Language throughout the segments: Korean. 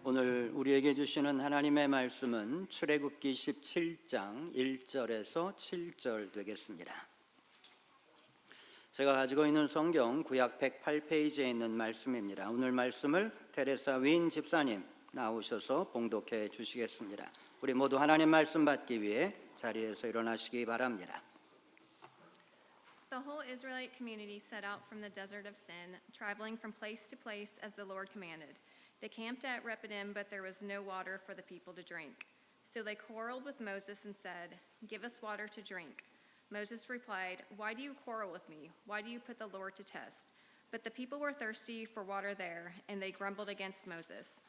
오늘 우리에게 주시는 하나님의 말씀은 출애굽기 17장 1절에서 7절 되겠습니다. 제가 가지고 있는 성경 구약 108페이지에 있는 말씀입니다. 오늘 말씀을 테레사 윈 집사님 나오셔서 봉독해 주시겠습니다. 우리 모두 하나님 말씀 받기 위해 자리에서 일어나시기 바랍니다. The whole Israelite community set out from the desert of Sin, traveling from place to place as the Lord commanded. They camped at Rephidim, but there was no water for the people to drink. So they quarreled with Moses and said, "Give us water to drink." Moses replied, "Why do you quarrel with me? Why do you put the Lord to test?" But the people were thirsty for water there, and they grumbled against Moses.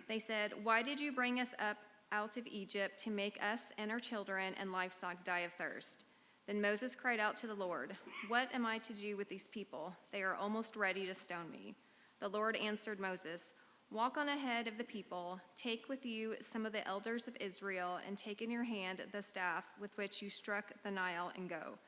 They said, "Why did you bring us up out of Egypt to make us and our children and livestock die of thirst?" Then Moses cried out to the Lord, "What am I to do with these people? They are almost ready to stone me." The Lord answered Moses, "Walk on ahead of the people, take with you some of the elders of Israel, and take in your hand the staff with which you struck the Nile, and go.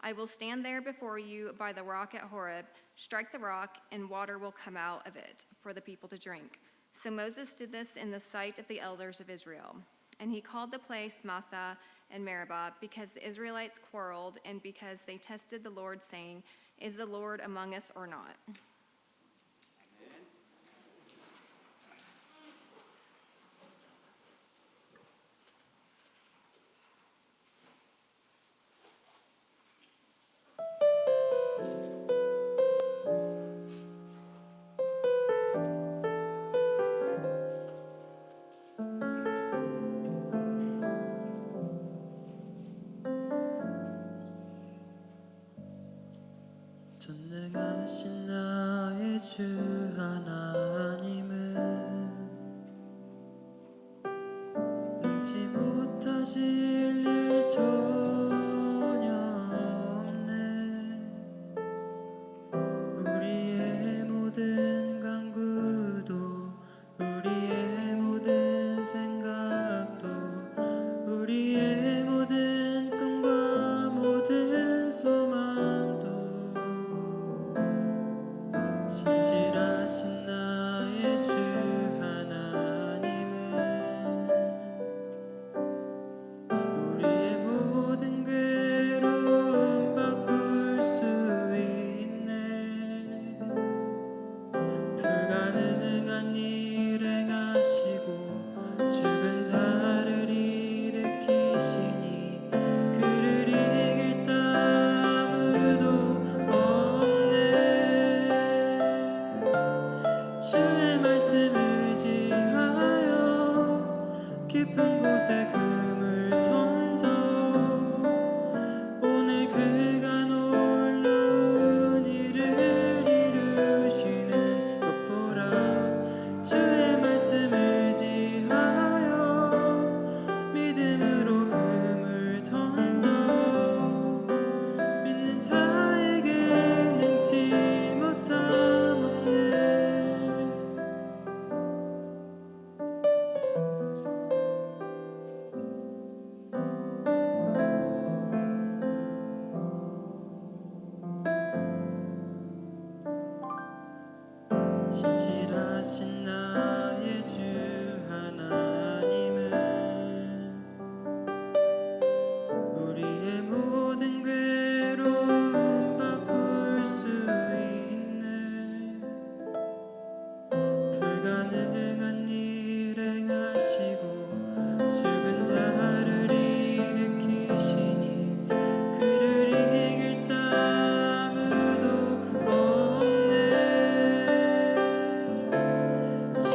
I will stand there before you by the rock at Horeb. Strike the rock, and water will come out of it for the people to drink." So Moses did this in the sight of the elders of Israel. And he called the place Massah and Meribah, because the Israelites quarreled and because they tested the Lord, saying, "Is the Lord among us or not?" 전능하신 나의 주 하나님은 능치 못하실 일 전혀 없네. 우리의 모든 간구도 우리의 모든 생각도 우리의 모든 꿈과 모든 소망도 신실하신 나의 주 하나님은 우리의 모든 괴로움 바꿀 수 있네. 불가능한 일 행하시고 죽은 자를 일으키시니 그를 이길 자 아무도 주의 말씀 의지하여 깊은 곳에 금을 던져 오늘 그가 놀라운 일을 이루시는 것 보라. 주의 말씀 의지하여 믿음으로 금을 던져 믿는 자에게 능치 못함 없네. 신실하신 나의 주 하나님은 우리의 모든 괴로움 바꿀 수 있네. 불가능한 일 행하시고 죽은 자를 일으키시니 그를 이길 자 아무도 없네. 주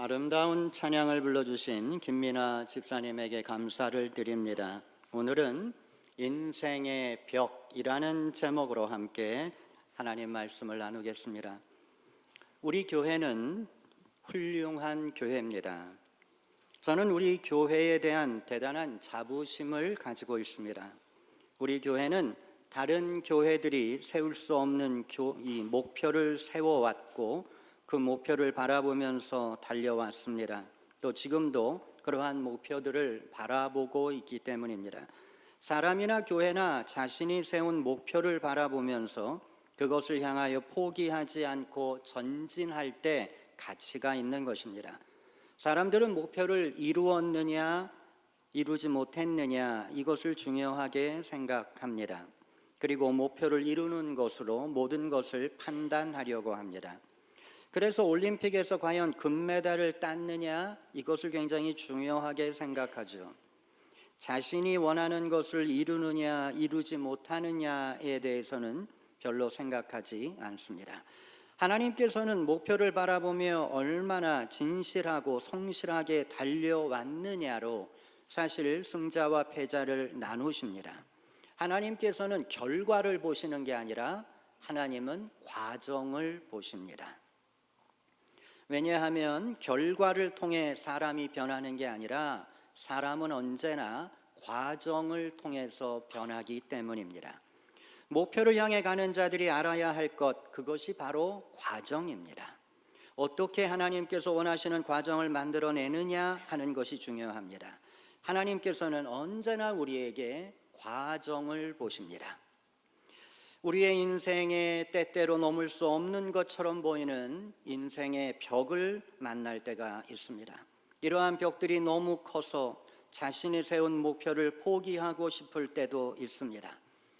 아름다운 찬양을 불러주신 김민아 집사님에게 감사를 드립니다. 오늘은 인생의 벽이라는 제목으로 함께 하나님 말씀을 나누겠습니다. 우리 교회는 훌륭한 교회입니다. 저는 우리 교회에 대한 대단한 자부심을 가지고 있습니다. 우리 교회는 다른 교회들이 세울 수 없는 이 목표를 세워왔고 그 목표를 바라보면서 달려왔습니다. 또 지금도 그러한 목표들을 바라보고 있기 때문입니다. 사람이나 교회나 자신이 세운 목표를 바라보면서 그것을 향하여 포기하지 않고 전진할 때 가치가 있는 것입니다. 사람들은 목표를 이루었느냐 이루지 못했느냐 이것을 중요하게 생각합니다. 그리고 목표를 이루는 것으로 모든 것을 판단하려고 합니다. 그래서 올림픽에서 과연 금메달을 땄느냐 이것을 굉장히 중요하게 생각하죠. 자신이 원하는 것을 이루느냐 이루지 못하느냐에 대해서는 별로 생각하지 않습니다. 하나님께서는 목표를 바라보며 얼마나 진실하고 성실하게 달려왔느냐로 사실 승자와 패자를 나누십니다. 하나님께서는 결과를 보시는 게 아니라 하나님은 과정을 보십니다. 왜냐하면 결과를 통해 사람이 변하는 게 아니라 사람은 언제나 과정을 통해서 변하기 때문입니다. 목표를 향해 가는 자들이 알아야 할 것, 그것이 바로 과정입니다. 어떻게 하나님께서 원하시는 과정을 만들어내느냐 하는 것이 중요합니다. 하나님께서는 언제나 우리에게 과정을 보십니다. 우리의 인생에 때때로 넘을 수 없는 것처럼 보이는 인생의 벽을 만날 때가 있습니다. 이러한 벽들이 너무 커서 자신이 세운 목표를 포기하고 싶을 때도 있습니다.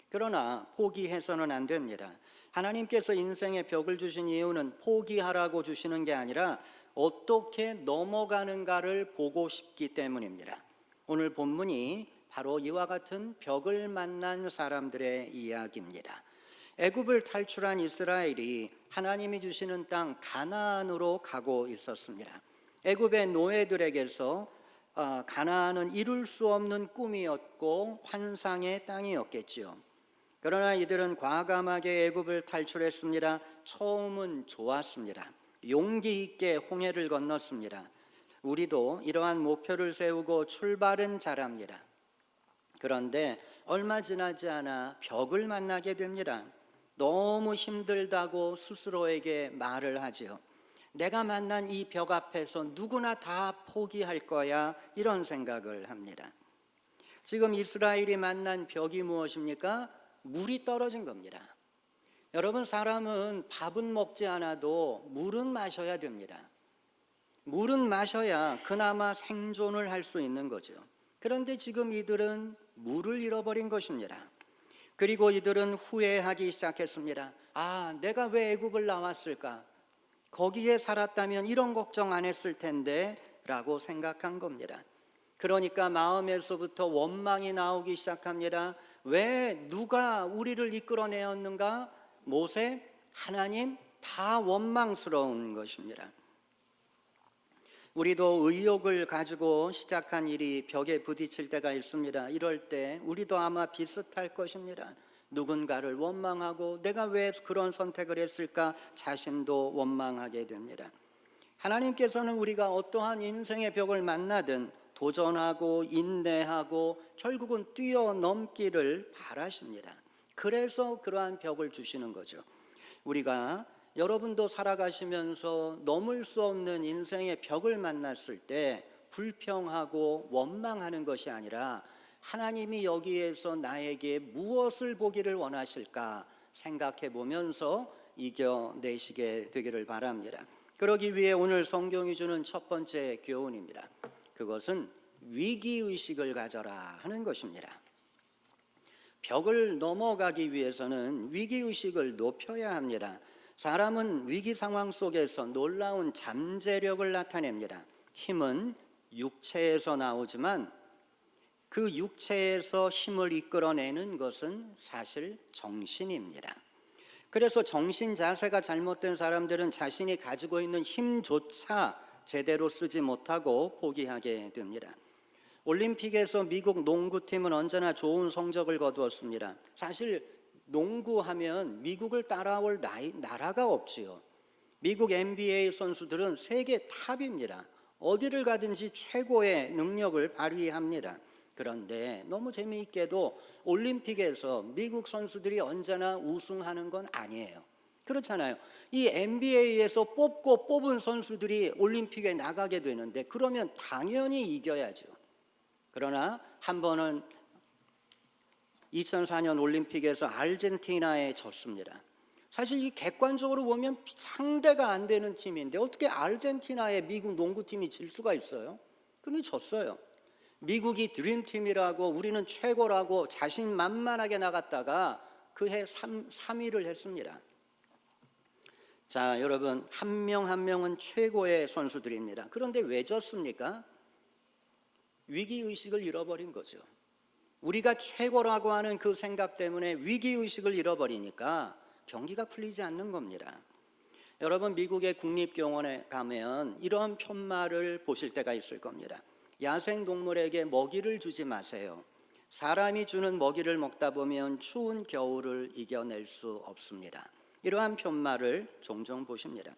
그러나 포기해서는 안 됩니다. 하나님께서 인생의 벽을 주신 이유는 포기하라고 주시는 게 아니라 어떻게 넘어가는가를 보고 싶기 때문입니다. 오늘 본문이 바로 이와 같은 벽을 만난 사람들의 이야기입니다. 애굽을 탈출한 이스라엘이 하나님이 주시는 땅 가나안으로 가고 있었습니다. 애굽의 노예들에게서 가나안은 이룰 수 없는 꿈이었고 환상의 땅이었겠지요. 그러나 이들은 과감하게 애굽을 탈출했습니다. 처음은 좋았습니다. 용기 있게 홍해를 건넜습니다. 우리도 이러한 목표를 세우고 출발은 잘합니다. 그런데 얼마 지나지 않아 벽을 만나게 됩니다. 너무 힘들다고 스스로에게 말을 하지요. 내가 만난 이 벽 앞에서 누구나 다 포기할 거야 이런 생각을 합니다. 지금 이스라엘이 만난 벽이 무엇입니까? 물이 떨어진 겁니다. 여러분, 사람은 밥은 먹지 않아도 물은 마셔야 됩니다. 물은 마셔야 그나마 생존을 할 수 있는 거죠. 그런데 지금 이들은 물을 잃어버린 것입니다. 그리고 이들은 후회하기 시작했습니다. 내가 왜 애굽을 나왔을까? 거기에 살았다면 이런 걱정 안 했을 텐데 라고 생각한 겁니다. 그러니까 마음에서부터 원망이 나오기 시작합니다. 왜 누가 우리를 이끌어내었는가? 모세, 하나님 다 원망스러운 것입니다. 우리도 의욕을 가지고 시작한 일이 벽에 부딪힐 때가 있습니다. 이럴 때 우리도 아마 비슷할 것입니다. 누군가를 원망하고 내가 왜 그런 선택을 했을까 자신도 원망하게 됩니다. 하나님께서는 우리가 어떠한 인생의 벽을 만나든 도전하고 인내하고 결국은 뛰어넘기를 바라십니다. 그래서 그러한 벽을 주시는 거죠. 우리가 여러분도 살아가시면서 넘을 수 없는 인생의 벽을 만났을 때 불평하고 원망하는 것이 아니라 하나님이 여기에서 나에게 무엇을 보기를 원하실까 생각해 보면서 이겨내시게 되기를 바랍니다. 그러기 위해 오늘 성경이 주는 첫 번째 교훈입니다. 그것은 위기의식을 가져라 하는 것입니다. 벽을 넘어가기 위해서는 위기의식을 높여야 합니다. 사람은 위기 상황 속에서 놀라운 잠재력을 나타냅니다. 힘은 육체에서 나오지만 그 육체에서 힘을 이끌어내는 것은 사실 정신입니다. 그래서 정신 자세가 잘못된 사람들은 자신이 가지고 있는 힘조차 제대로 쓰지 못하고 포기하게 됩니다. 올림픽에서 미국 농구팀은 언제나 좋은 성적을 거두었습니다. 사실 농구하면 미국을 따라올 나라가 없지요. 미국 NBA 선수들은 세계 탑입니다. 어디를 가든지 최고의 능력을 발휘합니다. 그런데 너무 재미있게도 올림픽에서 미국 선수들이 언제나 우승하는 건 아니에요. 그렇잖아요. 이 NBA에서 뽑은 선수들이 올림픽에 나가게 되는데 그러면 당연히 이겨야죠. 그러나 한 번은 2004년 올림픽에서 아르헨티나에 졌습니다. 사실 이 객관적으로 보면 상대가 안 되는 팀인데 어떻게 아르헨티나에 미국 농구팀이 질 수가 있어요? 근데 졌어요. 미국이 드림팀이라고 우리는 최고라고 자신만만하게 나갔다가 그해 3위를 했습니다. 자, 여러분, 한 명 한 명은 최고의 선수들입니다. 그런데 왜 졌습니까? 위기의식을 잃어버린 거죠. 우리가 최고라고 하는 그 생각 때문에 위기의식을 잃어버리니까 경기가 풀리지 않는 겁니다. 여러분, 미국의 국립공원에 가면 이런 편말을 보실 때가 있을 겁니다. 야생동물에게 먹이를 주지 마세요. 사람이 주는 먹이를 먹다 보면 추운 겨울을 이겨낼 수 없습니다. 이러한 편말을 종종 보십니다.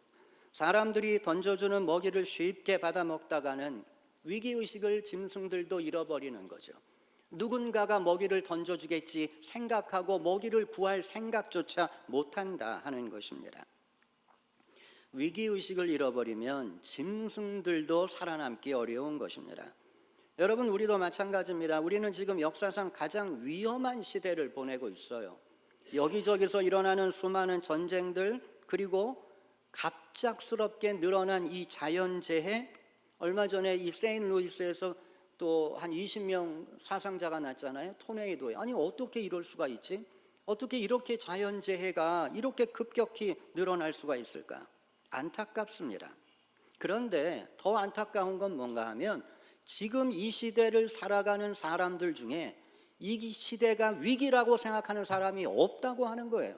사람들이 던져주는 먹이를 쉽게 받아 먹다가는 위기의식을 짐승들도 잃어버리는 거죠. 누군가가 먹이를 던져주겠지 생각하고 먹이를 구할 생각조차 못한다 하는 것입니다. 위기의식을 잃어버리면 짐승들도 살아남기 어려운 것입니다. 여러분, 우리도 마찬가지입니다. 우리는 지금 역사상 가장 위험한 시대를 보내고 있어요. 여기저기서 일어나는 수많은 전쟁들, 그리고 갑작스럽게 늘어난 이 자연재해, 얼마 전에 이 세인트루이스에서 또 한 20명 사상자가 났잖아요. 토네이도에. 아니, 어떻게 이럴 수가 있지? 어떻게 이렇게 자연재해가 이렇게 급격히 늘어날 수가 있을까? 안타깝습니다. 그런데 더 안타까운 건 뭔가 하면 지금 이 시대를 살아가는 사람들 중에 이 시대가 위기라고 생각하는 사람이 없다고 하는 거예요.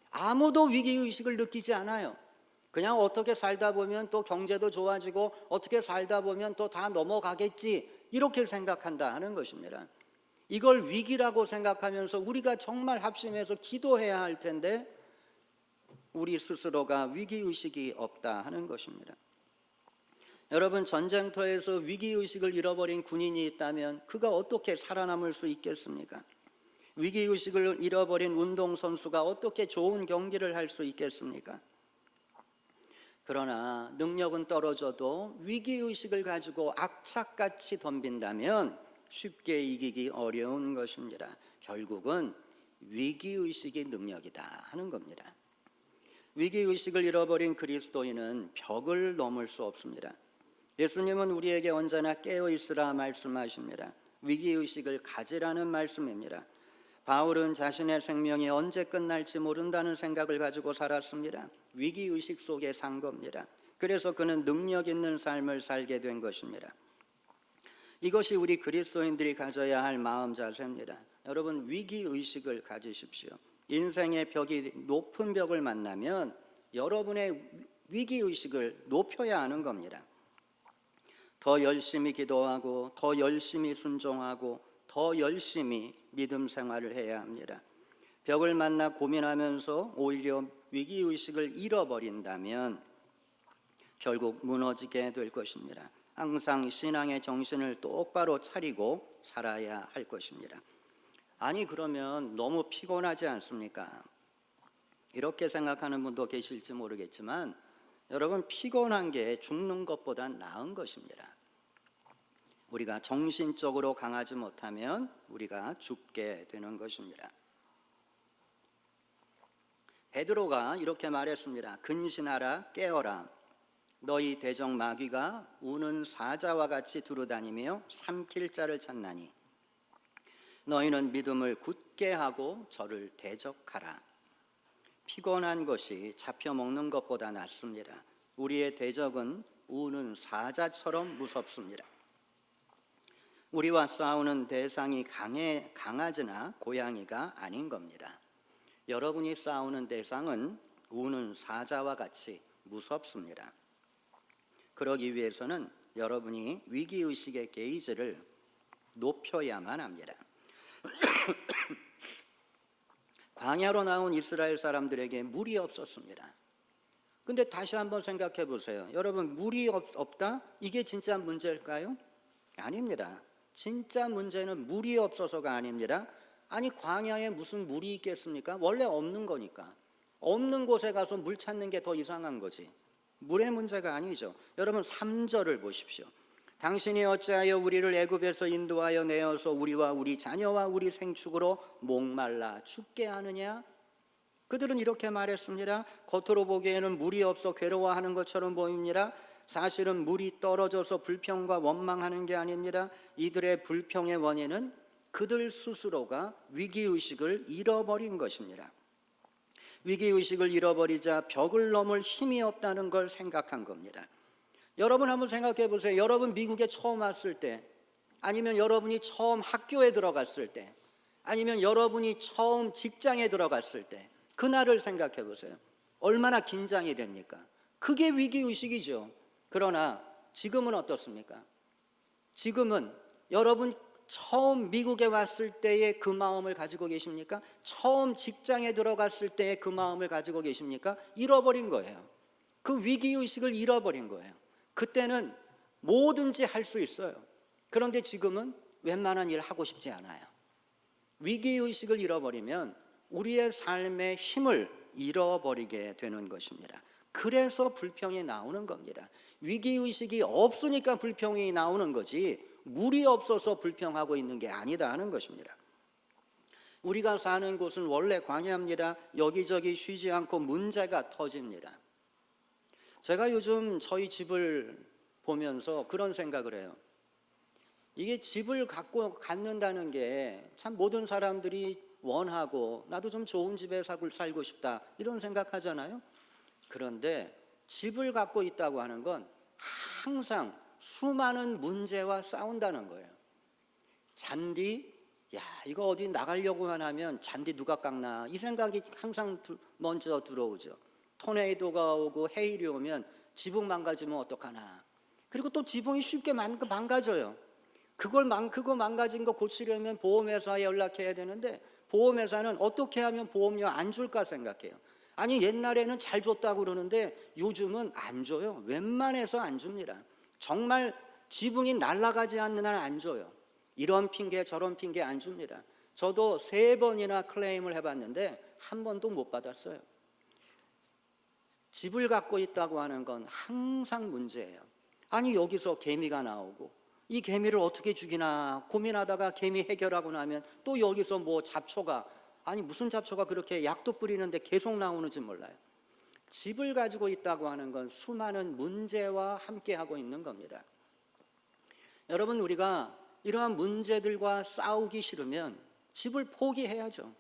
아무도 위기의식을 느끼지 않아요. 그냥 어떻게 살다 보면 또 경제도 좋아지고 어떻게 살다 보면 또 다 넘어가겠지, 이렇게 생각한다 하는 것입니다. 이걸 위기라고 생각하면서 우리가 정말 합심해서 기도해야 할 텐데 우리 스스로가 위기의식이 없다 하는 것입니다. 여러분, 전쟁터에서 위기의식을 잃어버린 군인이 있다면 그가 어떻게 살아남을 수 있겠습니까? 위기의식을 잃어버린 운동선수가 어떻게 좋은 경기를 할 수 있겠습니까? 그러나 능력은 떨어져도 위기의식을 가지고 악착같이 덤빈다면 쉽게 이기기 어려운 것입니다. 결국은 위기의식이 능력이다 하는 겁니다. 위기의식을 잃어버린 그리스도인은 벽을 넘을 수 없습니다. 예수님은 우리에게 언제나 깨어있으라 말씀하십니다. 위기의식을 가지라는 말씀입니다. 바울은 자신의 생명이 언제 끝날지 모른다는 생각을 가지고 살았습니다. 위기의식 속에 산 겁니다. 그래서 그는 능력 있는 삶을 살게 된 것입니다. 이것이 우리 그리스도인들이 가져야 할 마음 자세입니다. 여러분, 위기의식을 가지십시오. 인생의 벽이 높은 벽을 만나면 여러분의 위기의식을 높여야 하는 겁니다. 더 열심히 기도하고 더 열심히 순종하고 더 열심히 믿음 생활을 해야 합니다. 벽을 만나 고민하면서 오히려 위기의식을 잃어버린다면 결국 무너지게 될 것입니다. 항상 신앙의 정신을 똑바로 차리고 살아야 할 것입니다. 아니, 그러면 너무 피곤하지 않습니까? 이렇게 생각하는 분도 계실지 모르겠지만 여러분, 피곤한 게 죽는 것보단 나은 것입니다. 우리가 정신적으로 강하지 못하면 우리가 죽게 되는 것입니다. 베드로가 이렇게 말했습니다. 근신하라, 깨어라. 너희 대적 마귀가 우는 사자와 같이 두루다니며 삼킬 자를 찾나니 너희는 믿음을 굳게 하고 저를 대적하라. 피곤한 것이 잡혀 먹는 것보다 낫습니다. 우리의 대적은 우는 사자처럼 무섭습니다. 우리와 싸우는 대상이 강아지나 고양이가 아닌 겁니다. 여러분이 싸우는 대상은 우는 사자와 같이 무섭습니다. 그러기 위해서는 여러분이 위기의식의 게이지를 높여야만 합니다. 광야로 나온 이스라엘 사람들에게 물이 없었습니다. 근데 다시 한번 생각해 보세요. 여러분, 물이 없다? 이게 진짜 문제일까요? 아닙니다. 진짜 문제는 물이 없어서가 아닙니다. 아니, 광야에 무슨 물이 있겠습니까? 원래 없는 거니까. 없는 곳에 가서 물 찾는 게 더 이상한 거지. 물의 문제가 아니죠. 여러분, 3절을 보십시오. 당신이 어찌하여 우리를 애굽에서 인도하여 내어서 우리와 우리 자녀와 우리 생축으로 목말라 죽게 하느냐? 그들은 이렇게 말했습니다. 겉으로 보기에는 물이 없어 괴로워하는 것처럼 보입니다. 사실은 물이 떨어져서 불평과 원망하는 게 아닙니다. 이들의 불평의 원인은 그들 스스로가 위기의식을 잃어버린 것입니다. 위기의식을 잃어버리자 벽을 넘을 힘이 없다는 걸 생각한 겁니다. 여러분 한번 생각해 보세요. 여러분 미국에 처음 왔을 때, 아니면 여러분이 처음 학교에 들어갔을 때, 아니면 여러분이 처음 직장에 들어갔을 때, 그날을 생각해 보세요. 얼마나 긴장이 됩니까? 그게 위기의식이죠. 그러나 지금은 어떻습니까? 지금은 여러분 처음 미국에 왔을 때의 그 마음을 가지고 계십니까? 처음 직장에 들어갔을 때의 그 마음을 가지고 계십니까? 잃어버린 거예요. 그 위기의식을 잃어버린 거예요. 그때는 뭐든지 할 수 있어요. 그런데 지금은 웬만한 일 하고 싶지 않아요. 위기의식을 잃어버리면 우리의 삶의 힘을 잃어버리게 되는 것입니다. 그래서 불평이 나오는 겁니다. 위기의식이 없으니까 불평이 나오는 거지, 물이 없어서 불평하고 있는 게 아니다 하는 것입니다. 우리가 사는 곳은 원래 광야입니다. 여기저기 쉬지 않고 문제가 터집니다. 제가 요즘 저희 집을 보면서 그런 생각을 해요. 이게 집을 갖는다는 게 참 모든 사람들이 원하고, 나도 좀 좋은 집에 살고 싶다 이런 생각하잖아요. 그런데 집을 갖고 있다고 하는 건 항상 수많은 문제와 싸운다는 거예요. 잔디, 야 이거 어디 나가려고만 하면 잔디 누가 깎나, 이 생각이 항상 먼저 들어오죠. 토네이도가 오고 해일이 오면 지붕 망가지면 어떡하나. 그리고 또 지붕이 쉽게 망가져요. 그거 망가진 거 고치려면 보험회사에 연락해야 되는데, 보험회사는 어떻게 하면 보험료 안 줄까 생각해요. 아니, 옛날에는 잘 줬다고 그러는데 요즘은 안 줘요. 웬만해서 안 줍니다. 정말 지붕이 날아가지 않는 한 안 줘요. 이런 핑계 저런 핑계 안 줍니다. 저도 3번이나 클레임을 해봤는데 한 번도 못 받았어요. 집을 갖고 있다고 하는 건 항상 문제예요. 아니, 여기서 개미가 나오고 이 개미를 어떻게 죽이나 고민하다가 개미 해결하고 나면 또 여기서 뭐 잡초가, 아니 무슨 잡초가 그렇게 약도 뿌리는데 계속 나오는지 몰라요. 집을 가지고 있다고 하는 건 수많은 문제와 함께하고 있는 겁니다. 여러분, 우리가 이러한 문제들과 싸우기 싫으면 집을 포기해야죠.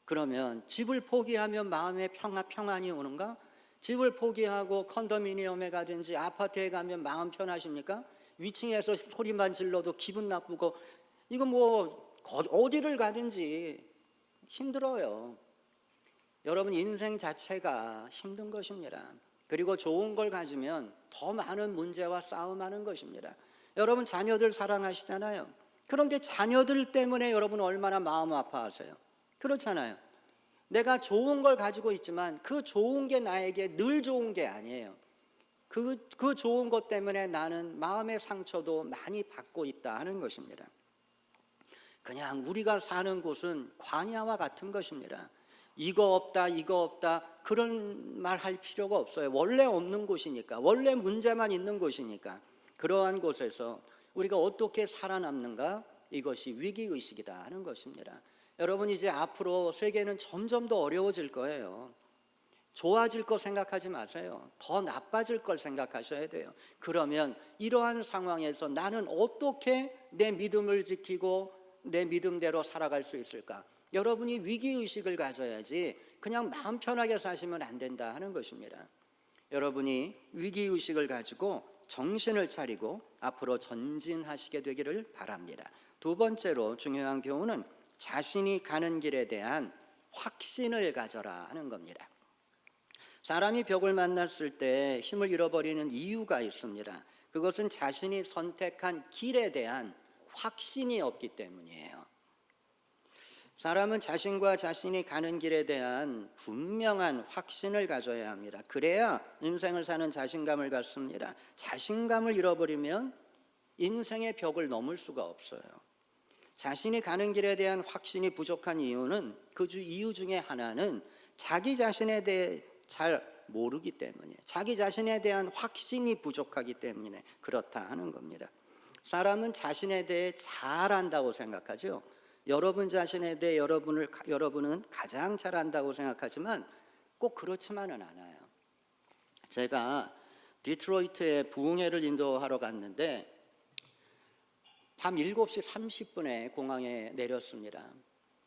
그러면 집을 포기하면 마음의 평안이 오는가? 집을 포기하고 컨도미니엄에 가든지 아파트에 가면 마음 편하십니까? 위층에서 소리만 질러도 기분 나쁘고, 이거 뭐 어디를 가든지 힘들어요. 여러분, 인생 자체가 힘든 것입니다. 그리고 좋은 걸 가지면 더 많은 문제와 싸움하는 것입니다. 여러분, 자녀들 사랑하시잖아요. 그런데 자녀들 때문에 여러분 얼마나 마음 아파하세요? 그렇잖아요. 내가 좋은 걸 가지고 있지만 그 좋은 게 나에게 늘 좋은 게 아니에요. 그 좋은 것 때문에 나는 마음의 상처도 많이 받고 있다 하는 것입니다. 그냥 우리가 사는 곳은 광야와 같은 것입니다. 이거 없다 그런 말 할 필요가 없어요. 원래 없는 곳이니까, 원래 문제만 있는 곳이니까. 그러한 곳에서 우리가 어떻게 살아남는가? 이것이 위기의식이다 하는 것입니다. 여러분, 이제 앞으로 세계는 점점 더 어려워질 거예요. 좋아질 거 생각하지 마세요. 더 나빠질 걸 생각하셔야 돼요. 그러면 이러한 상황에서 나는 어떻게 내 믿음을 지키고 내 믿음대로 살아갈 수 있을까? 여러분이 위기의식을 가져야지 그냥 마음 편하게 사시면 안 된다 하는 것입니다. 여러분이 위기의식을 가지고 정신을 차리고 앞으로 전진하시게 되기를 바랍니다. 두 번째로 중요한 교훈은 자신이 가는 길에 대한 확신을 가져라 하는 겁니다. 사람이 벽을 만났을 때 힘을 잃어버리는 이유가 있습니다. 그것은 자신이 선택한 길에 대한 확신이 없기 때문이에요. 사람은 자신과 자신이 가는 길에 대한 분명한 확신을 가져야 합니다. 그래야 인생을 사는 자신감을 갖습니다. 자신감을 잃어버리면 인생의 벽을 넘을 수가 없어요. 자신이 가는 길에 대한 확신이 부족한 이유는 이유 중에 하나는 자기 자신에 대해 잘 모르기 때문에, 자기 자신에 대한 확신이 부족하기 때문에 그렇다 하는 겁니다. 사람은 자신에 대해 잘 안다고 생각하죠. 여러분 자신에 대해 여러분은 가장 잘 안다고 생각하지만 꼭 그렇지만은 않아요. 제가 디트로이트에 부흥회를 인도하러 갔는데 밤 7시 30분에 공항에 내렸습니다.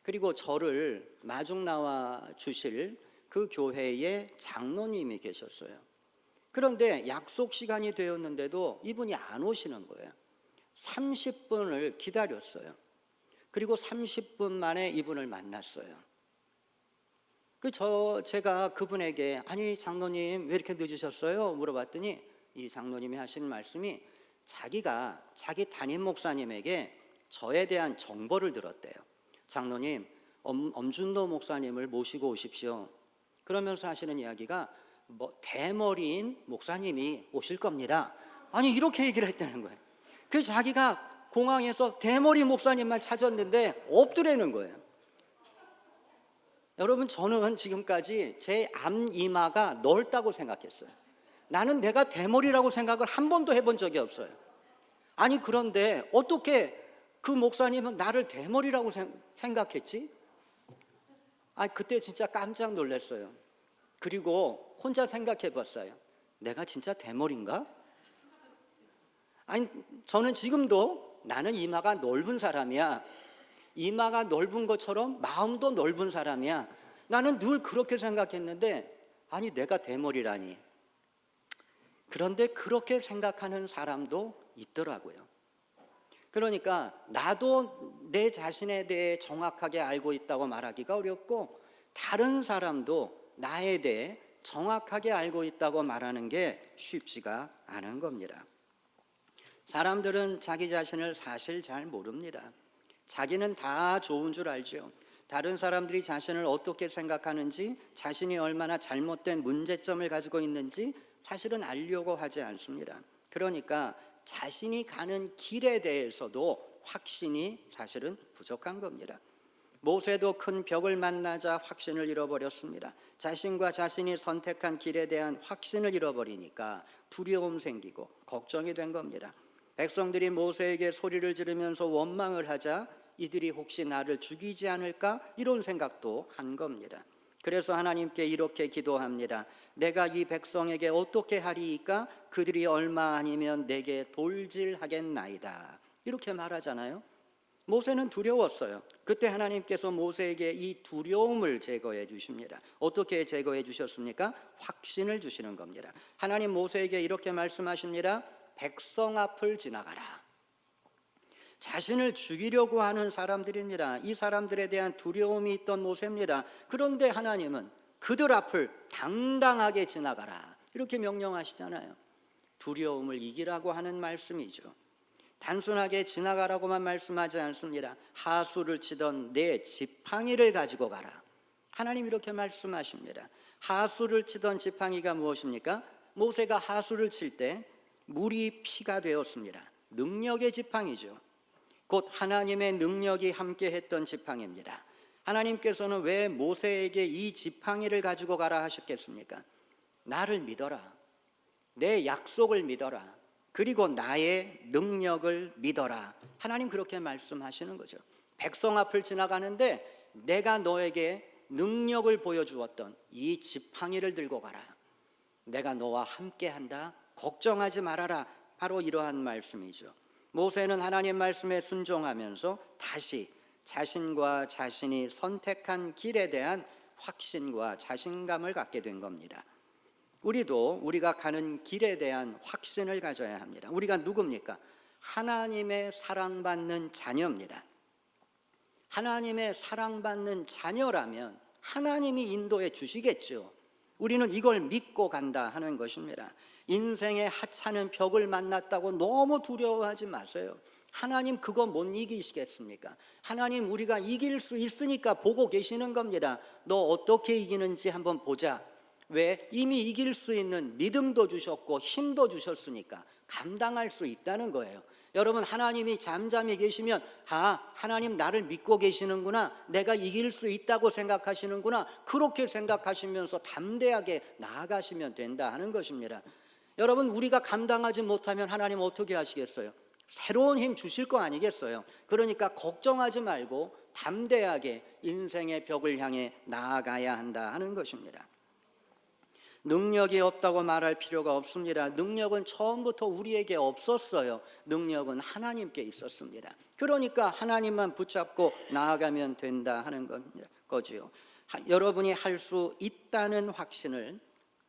그리고 저를 마중 나와 주실 그 교회에 장로님이 계셨어요. 그런데 약속 시간이 되었는데도 이분이 안 오시는 거예요. 30분을 기다렸어요. 그리고 30분 만에 이분을 만났어요. 제가 그분에게 아니 장로님 왜 이렇게 늦으셨어요? 물어봤더니 이 장로님이 하신 말씀이 자기가 자기 담임 목사님에게 저에 대한 정보를 들었대요. 장로님, 엄준도 목사님을 모시고 오십시오. 그러면서 하시는 이야기가 대머리인 목사님이 오실 겁니다. 아니 이렇게 얘기를 했다는 거예요. 그래서 자기가 공항에서 대머리 목사님만 찾았는데 없더라는 거예요. 여러분, 저는 지금까지 제 앞이마가 넓다고 생각했어요. 나는 내가 대머리라고 생각을 한 번도 해본 적이 없어요. 아니 그런데 어떻게 그 목사님은 나를 대머리라고 생각했지? 그때 진짜 깜짝 놀랐어요. 그리고 혼자 생각해 봤어요. 내가 진짜 대머리인가? 저는 지금도 나는 이마가 넓은 사람이야. 이마가 넓은 것처럼 마음도 넓은 사람이야. 나는 늘 그렇게 생각했는데 내가 대머리라니. 그런데 그렇게 생각하는 사람도 있더라고요. 그러니까 나도 내 자신에 대해 정확하게 알고 있다고 말하기가 어렵고 다른 사람도 나에 대해 정확하게 알고 있다고 말하는 게 쉽지가 않은 겁니다. 사람들은 자기 자신을 사실 잘 모릅니다. 자기는 다 좋은 줄 알죠. 다른 사람들이 자신을 어떻게 생각하는지, 자신이 얼마나 잘못된 문제점을 가지고 있는지 사실은 알려고 하지 않습니다. 그러니까 자신이 가는 길에 대해서도 확신이 사실은 부족한 겁니다. 모세도 큰 벽을 만나자 확신을 잃어버렸습니다. 자신과 자신이 선택한 길에 대한 확신을 잃어버리니까 두려움 생기고 걱정이 된 겁니다. 백성들이 모세에게 소리를 지르면서 원망을 하자 이들이 혹시 나를 죽이지 않을까 이런 생각도 한 겁니다. 그래서 하나님께 이렇게 기도합니다. 내가 이 백성에게 어떻게 하리이까? 그들이 얼마 아니면 내게 돌질하겠나이다. 이렇게 말하잖아요. 모세는 두려웠어요. 그때 하나님께서 모세에게 이 두려움을 제거해 주십니다. 어떻게 제거해 주셨습니까? 확신을 주시는 겁니다. 하나님 모세에게 이렇게 말씀하십니다. 백성 앞을 지나가라. 자신을 죽이려고 하는 사람들입니다. 이 사람들에 대한 두려움이 있던 모세입니다. 그런데 하나님은 그들 앞을 당당하게 지나가라 이렇게 명령하시잖아요. 두려움을 이기라고 하는 말씀이죠. 단순하게 지나가라고만 말씀하지 않습니다. 하수를 치던 내 지팡이를 가지고 가라. 하나님 이렇게 말씀하십니다. 하수를 치던 지팡이가 무엇입니까? 모세가 하수를 칠 때 물이 피가 되었습니다. 능력의 지팡이죠. 곧 하나님의 능력이 함께했던 지팡이입니다. 하나님께서는 왜 모세에게 이 지팡이를 가지고 가라 하셨겠습니까? 나를 믿어라. 내 약속을 믿어라. 그리고 나의 능력을 믿어라. 하나님 그렇게 말씀하시는 거죠. 백성 앞을 지나가는데 내가 너에게 능력을 보여주었던 이 지팡이를 들고 가라. 내가 너와 함께한다. 걱정하지 말아라. 바로 이러한 말씀이죠. 모세는 하나님 말씀에 순종하면서 다시 자신과 자신이 선택한 길에 대한 확신과 자신감을 갖게 된 겁니다. 우리도 우리가 가는 길에 대한 확신을 가져야 합니다. 우리가 누굽니까? 하나님의 사랑받는 자녀입니다. 하나님의 사랑받는 자녀라면 하나님이 인도해 주시겠죠. 우리는 이걸 믿고 간다 하는 것입니다. 인생의 하찮은 벽을 만났다고 너무 두려워하지 마세요. 하나님 그거 못 이기시겠습니까? 하나님 우리가 이길 수 있으니까 보고 계시는 겁니다. 너 어떻게 이기는지 한번 보자. 왜? 이미 이길 수 있는 믿음도 주셨고 힘도 주셨으니까 감당할 수 있다는 거예요. 여러분, 하나님이 잠잠히 계시면 하나님 나를 믿고 계시는구나, 내가 이길 수 있다고 생각하시는구나, 그렇게 생각하시면서 담대하게 나아가시면 된다 하는 것입니다. 여러분, 우리가 감당하지 못하면 하나님 어떻게 하시겠어요? 새로운 힘 주실 거 아니겠어요? 그러니까 걱정하지 말고 담대하게 인생의 벽을 향해 나아가야 한다 하는 것입니다. 능력이 없다고 말할 필요가 없습니다. 능력은 처음부터 우리에게 없었어요. 능력은 하나님께 있었습니다. 그러니까 하나님만 붙잡고 나아가면 된다 하는 거지요. 여러분이 할 수 있다는 확신을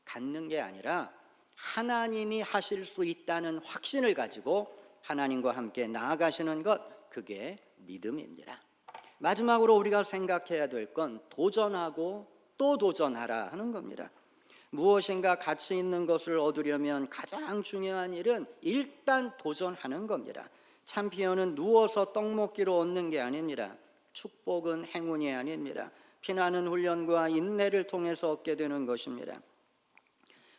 갖는 게 아니라 하나님이 하실 수 있다는 확신을 가지고 하나님과 함께 나아가시는 것, 그게 믿음입니다. 마지막으로 우리가 생각해야 될 건 도전하고 또 도전하라 하는 겁니다. 무엇인가 가치 있는 것을 얻으려면 가장 중요한 일은 일단 도전하는 겁니다. 챔피언은 누워서 떡 먹기로 얻는 게 아닙니다. 축복은 행운이 아닙니다. 피나는 훈련과 인내를 통해서 얻게 되는 것입니다.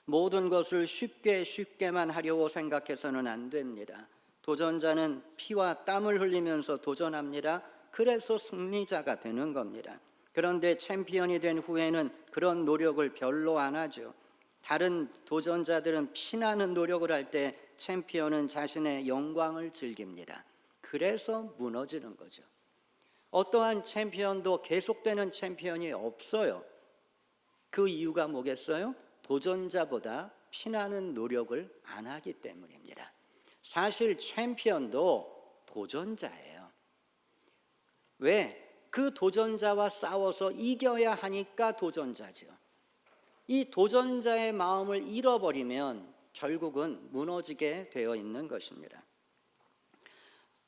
모든 것을 쉽게만 하려고 생각해서는 안 됩니다. 도전자는 피와 땀을 흘리면서 도전합니다. 그래서 승리자가 되는 겁니다. 그런데 챔피언이 된 후에는 그런 노력을 별로 안 하죠. 다른 도전자들은 피나는 노력을 할 때 챔피언은 자신의 영광을 즐깁니다. 그래서 무너지는 거죠. 어떠한 챔피언도 계속되는 챔피언이 없어요. 그 이유가 뭐겠어요? 도전자보다 피나는 노력을 안 하기 때문입니다. 사실 챔피언도 도전자예요. 왜? 그 도전자와 싸워서 이겨야 하니까 도전자죠. 이 도전자의 마음을 잃어버리면 결국은 무너지게 되어 있는 것입니다.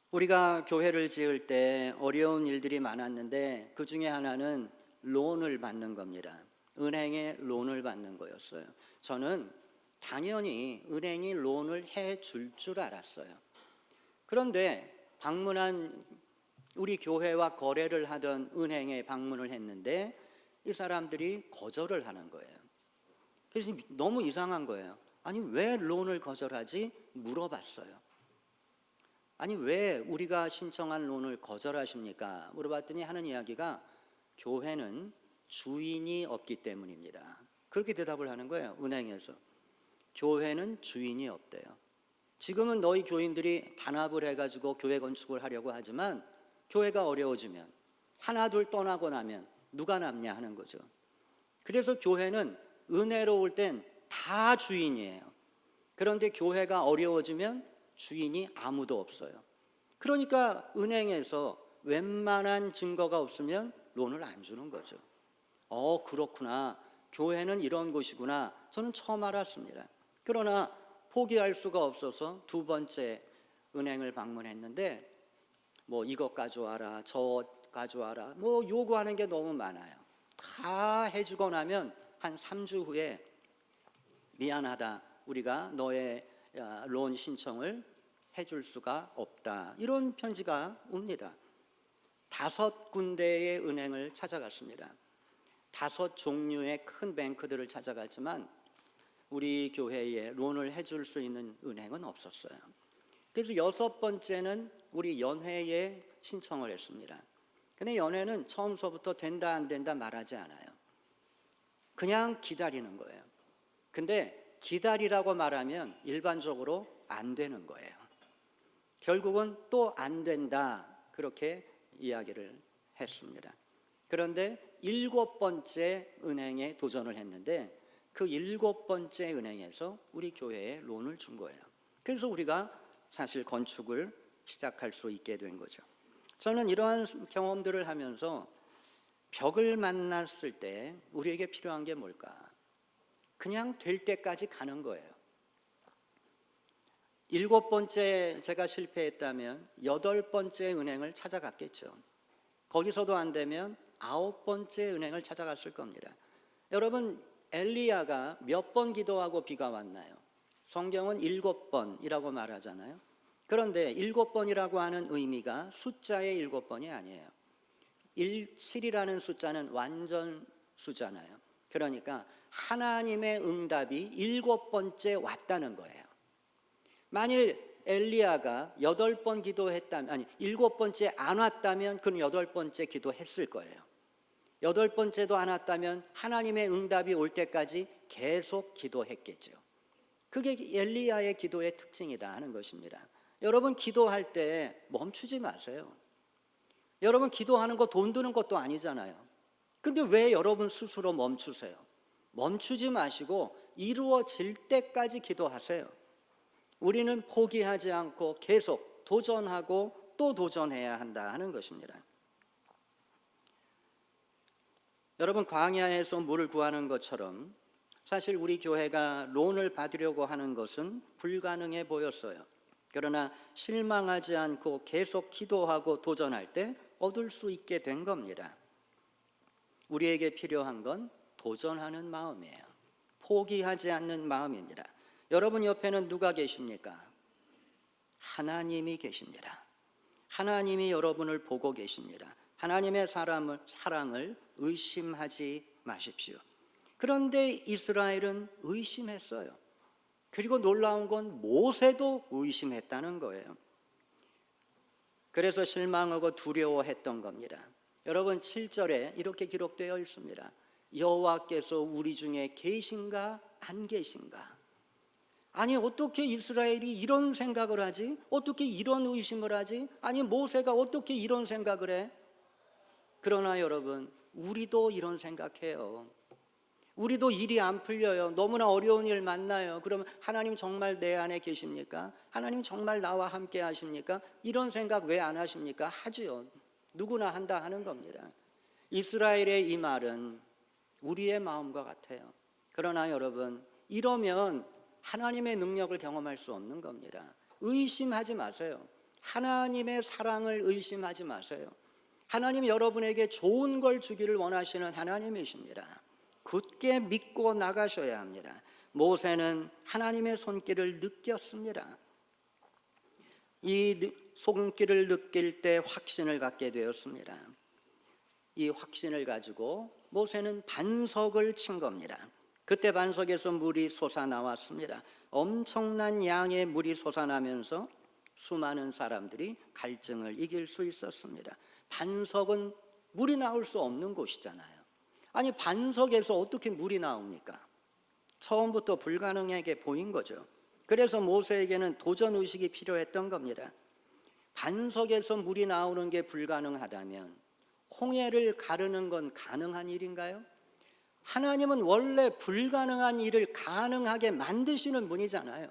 우리가 교회를 지을 때 어려운 일들이 많았는데 그 중에 하나는 론을 받는 겁니다. 은행에 론을 받는 거였어요. 저는 당연히 은행이 론을 해줄 줄 알았어요. 그런데 방문한 우리 교회와 거래를 하던 은행에 방문을 했는데 이 사람들이 거절을 하는 거예요. 그래서 너무 이상한 거예요. 아니 왜 론을 거절하지? 물어봤어요. 아니 왜 우리가 신청한 론을 거절하십니까? 물어봤더니 하는 이야기가 교회는 주인이 없기 때문입니다. 그렇게 대답을 하는 거예요. 은행에서. 교회는 주인이 없대요. 지금은 너희 교인들이 단합을 해가지고 교회 건축을 하려고 하지만 교회가 어려워지면 하나 둘 떠나고 나면 누가 남냐 하는 거죠. 그래서 교회는 은혜로울 땐 다 주인이에요. 그런데 교회가 어려워지면 주인이 아무도 없어요. 그러니까 은행에서 웬만한 증거가 없으면 론을 안 주는 거죠. 그렇구나. 교회는 이런 곳이구나. 저는 처음 알았습니다. 그러나 포기할 수가 없어서 두 번째 은행을 방문했는데 이것 가져와라, 저 가져와라, 요구하는 게 너무 많아요. 다 해주고 나면 한 3주 후에 미안하다, 우리가 너의 론 신청을 해줄 수가 없다, 이런 편지가 옵니다. 5군데의 은행을 찾아갔습니다. 5 종류의 큰 뱅크들을 찾아갔지만 우리 교회에 론을 해줄 수 있는 은행은 없었어요. 그래서 6번째는 우리 연회에 신청을 했습니다. 근데 연회는 처음서부터 된다 안 된다 말하지 않아요. 그냥 기다리는 거예요. 근데 기다리라고 말하면 일반적으로 안 되는 거예요. 결국은 또 안 된다, 그렇게 이야기를 했습니다. 그런데 7번째 은행에 도전을 했는데 그 7번째 은행에서 우리 교회에 론을 준 거예요. 그래서 우리가 사실 건축을 시작할 수 있게 된 거죠. 저는 이러한 경험들을 하면서 벽을 만났을 때 우리에게 필요한 게 뭘까? 그냥 될 때까지 가는 거예요. 7번째 제가 실패했다면 8번째 은행을 찾아갔겠죠. 거기서도 안 되면 9번째 은행을 찾아갔을 겁니다. 여러분, 엘리야가 몇 번 기도하고 비가 왔나요? 성경은 7번이라고 말하잖아요. 그런데 7번이라고 하는 의미가 숫자의 7번이 아니에요. 7이라는 숫자는 완전 수잖아요. 그러니까 하나님의 응답이 7번째 왔다는 거예요. 만일 엘리야가 8번 기도했다면, 아니 7번째 안 왔다면 그는 8번째 기도했을 거예요. 8번째도 안 왔다면 하나님의 응답이 올 때까지 계속 기도했겠죠. 그게 엘리야의 기도의 특징이다 하는 것입니다. 여러분 기도할 때 멈추지 마세요. 여러분 기도하는 거 돈 드는 것도 아니잖아요. 근데 왜 여러분 스스로 멈추세요? 멈추지 마시고 이루어질 때까지 기도하세요. 우리는 포기하지 않고 계속 도전하고 또 도전해야 한다 하는 것입니다. 여러분 광야에서 물을 구하는 것처럼 사실 우리 교회가 론을 받으려고 하는 것은 불가능해 보였어요. 그러나 실망하지 않고 계속 기도하고 도전할 때 얻을 수 있게 된 겁니다. 우리에게 필요한 건 도전하는 마음이에요. 포기하지 않는 마음입니다. 여러분 옆에는 누가 계십니까? 하나님이 계십니다. 하나님이 여러분을 보고 계십니다. 하나님의 사랑을 의심하지 마십시오. 그런데 이스라엘은 의심했어요. 그리고 놀라운 건 모세도 의심했다는 거예요. 그래서 실망하고 두려워했던 겁니다. 여러분 7절에 이렇게 기록되어 있습니다. 여호와께서 우리 중에 계신가 안 계신가? 아니 어떻게 이스라엘이 이런 생각을 하지? 어떻게 이런 의심을 하지? 아니 모세가 어떻게 이런 생각을 해? 그러나 여러분 우리도 이런 생각해요. 우리도 일이 안 풀려요. 너무나 어려운 일 만나요. 그러면 하나님 정말 내 안에 계십니까? 하나님 정말 나와 함께 하십니까? 이런 생각 왜 안 하십니까? 하지요. 누구나 한다 하는 겁니다. 이스라엘의 이 말은 우리의 마음과 같아요. 그러나 여러분 이러면 하나님의 능력을 경험할 수 없는 겁니다. 의심하지 마세요. 하나님의 사랑을 의심하지 마세요. 하나님 여러분에게 좋은 걸 주기를 원하시는 하나님이십니다. 굳게 믿고 나가셔야 합니다. 모세는 하나님의 손길을 느꼈습니다. 이 손길을 느낄 때 확신을 갖게 되었습니다. 이 확신을 가지고 모세는 반석을 친 겁니다. 그때 반석에서 물이 솟아나왔습니다. 엄청난 양의 물이 솟아나면서 수많은 사람들이 갈증을 이길 수 있었습니다. 반석은 물이 나올 수 없는 곳이잖아요. 아니 반석에서 어떻게 물이 나옵니까? 처음부터 불가능하게 보인 거죠. 그래서 모세에게는 도전의식이 필요했던 겁니다. 반석에서 물이 나오는 게 불가능하다면 홍해를 가르는 건 가능한 일인가요? 하나님은 원래 불가능한 일을 가능하게 만드시는 분이잖아요.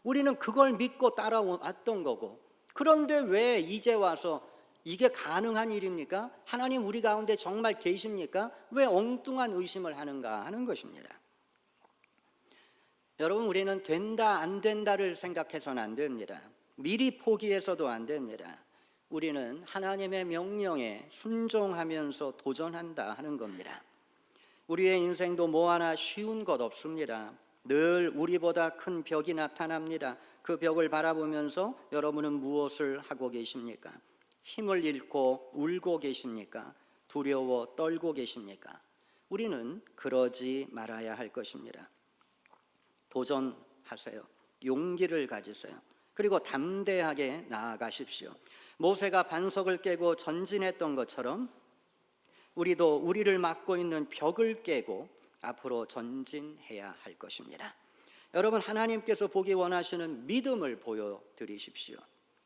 우리는 그걸 믿고 따라왔던 거고, 그런데 왜 이제 와서 이게 가능한 일입니까? 하나님 우리 가운데 정말 계십니까? 왜 엉뚱한 의심을 하는가 하는 것입니다. 여러분 우리는 된다 안 된다를 생각해서는 안 됩니다. 미리 포기해서도 안 됩니다. 우리는 하나님의 명령에 순종하면서 도전한다 하는 겁니다. 우리의 인생도 뭐 하나 쉬운 것 없습니다. 늘 우리보다 큰 벽이 나타납니다. 그 벽을 바라보면서 여러분은 무엇을 하고 계십니까? 힘을 잃고 울고 계십니까? 두려워 떨고 계십니까? 우리는 그러지 말아야 할 것입니다. 도전하세요. 용기를 가지세요. 그리고 담대하게 나아가십시오. 모세가 반석을 깨고 전진했던 것처럼 우리도 우리를 막고 있는 벽을 깨고 앞으로 전진해야 할 것입니다. 여러분 하나님께서 보기 원하시는 믿음을 보여드리십시오.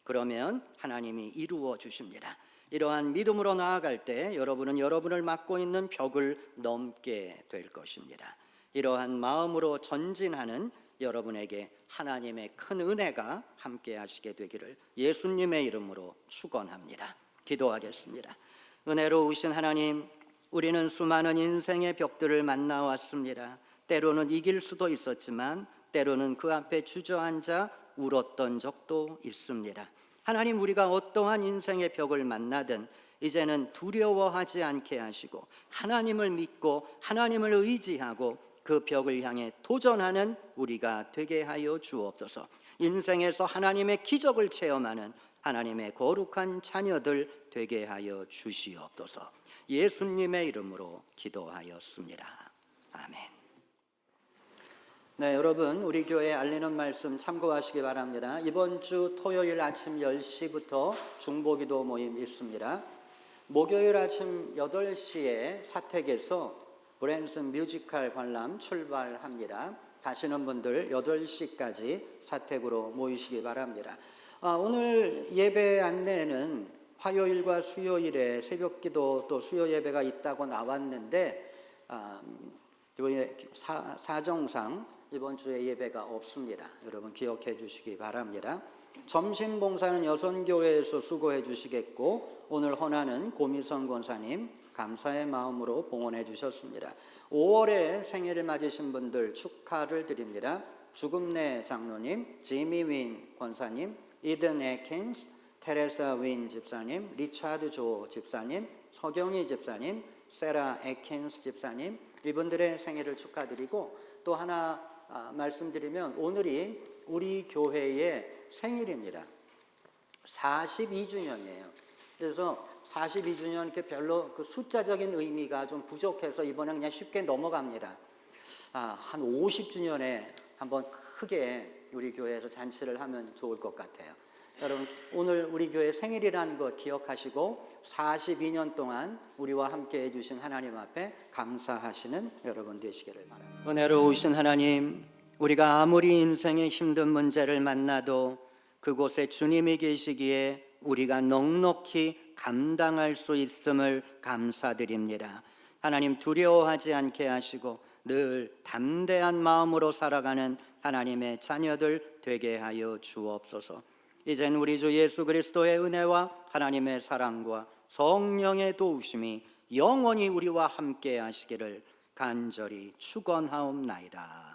그러면 하나님이 이루어 주십니다. 이러한 믿음으로 나아갈 때 여러분은 여러분을 막고 있는 벽을 넘게 될 것입니다. 이러한 마음으로 전진하는 여러분에게 하나님의 큰 은혜가 함께 하시게 되기를 예수님의 이름으로 축원합니다. 기도하겠습니다. 은혜로우신 하나님, 우리는 수많은 인생의 벽들을 만나왔습니다. 때로는 이길 수도 있었지만 때로는 그 앞에 주저앉아 울었던 적도 있습니다. 하나님 우리가 어떠한 인생의 벽을 만나든 이제는 두려워하지 않게 하시고 하나님을 믿고 하나님을 의지하고 그 벽을 향해 도전하는 우리가 되게 하여 주옵소서. 인생에서 하나님의 기적을 체험하는 하나님의 거룩한 자녀들 되게 하여 주시옵소서. 예수님의 이름으로 기도하였습니다. 아멘. 네, 여러분, 우리 교회 알리는 말씀 참고하시기 바랍니다. 이번 주 토요일 아침 10시부터 중보기도 모임 있습니다. 목요일 아침 8시에 사택에서 브랜슨 뮤지컬 관람 출발합니다. 가시는 분들 8시까지 사택으로 모이시기 바랍니다. 오늘 예배 안내는 화요일과 수요일에 새벽기도 또 수요 예배가 있다고 나왔는데 사정상 이번 주에 예배가 없습니다. 여러분 기억해 주시기 바랍니다. 점심 봉사는 여선교회에서 수고해 주시겠고, 오늘 헌화는 고미선 권사님 감사의 마음으로 봉헌해 주셨습니다. 5월에 생일을 맞으신 분들 축하를 드립니다. 죽음내 장로님, 지미 윈 권사님, 이든 에킨스, 테레사 윈 집사님, 리차드 조 집사님, 서경희 집사님, 세라 에킨스 집사님, 이분들의 생일을 축하드리고, 또 하나 말씀드리면 오늘이 우리 교회의 생일입니다. 42주년이에요. 그래서 42주년 이렇게 별로 그 숫자적인 의미가 좀 부족해서 이번에 그냥 쉽게 넘어갑니다. 한 50주년에 한번 크게 우리 교회에서 잔치를 하면 좋을 것 같아요. 여러분 오늘 우리 교회 생일이라는 것 기억하시고 42년 동안 우리와 함께 해주신 하나님 앞에 감사하시는 여러분 되시기를 바랍니다. 은혜로우신 하나님, 우리가 아무리 인생의 힘든 문제를 만나도 그곳에 주님이 계시기에 우리가 넉넉히 감당할 수 있음을 감사드립니다. 하나님 두려워하지 않게 하시고 늘 담대한 마음으로 살아가는 하나님의 자녀들 되게 하여 주옵소서. 이젠 우리 주 예수 그리스도의 은혜와 하나님의 사랑과 성령의 도우심이 영원히 우리와 함께 하시기를 간절히 축원하옵나이다.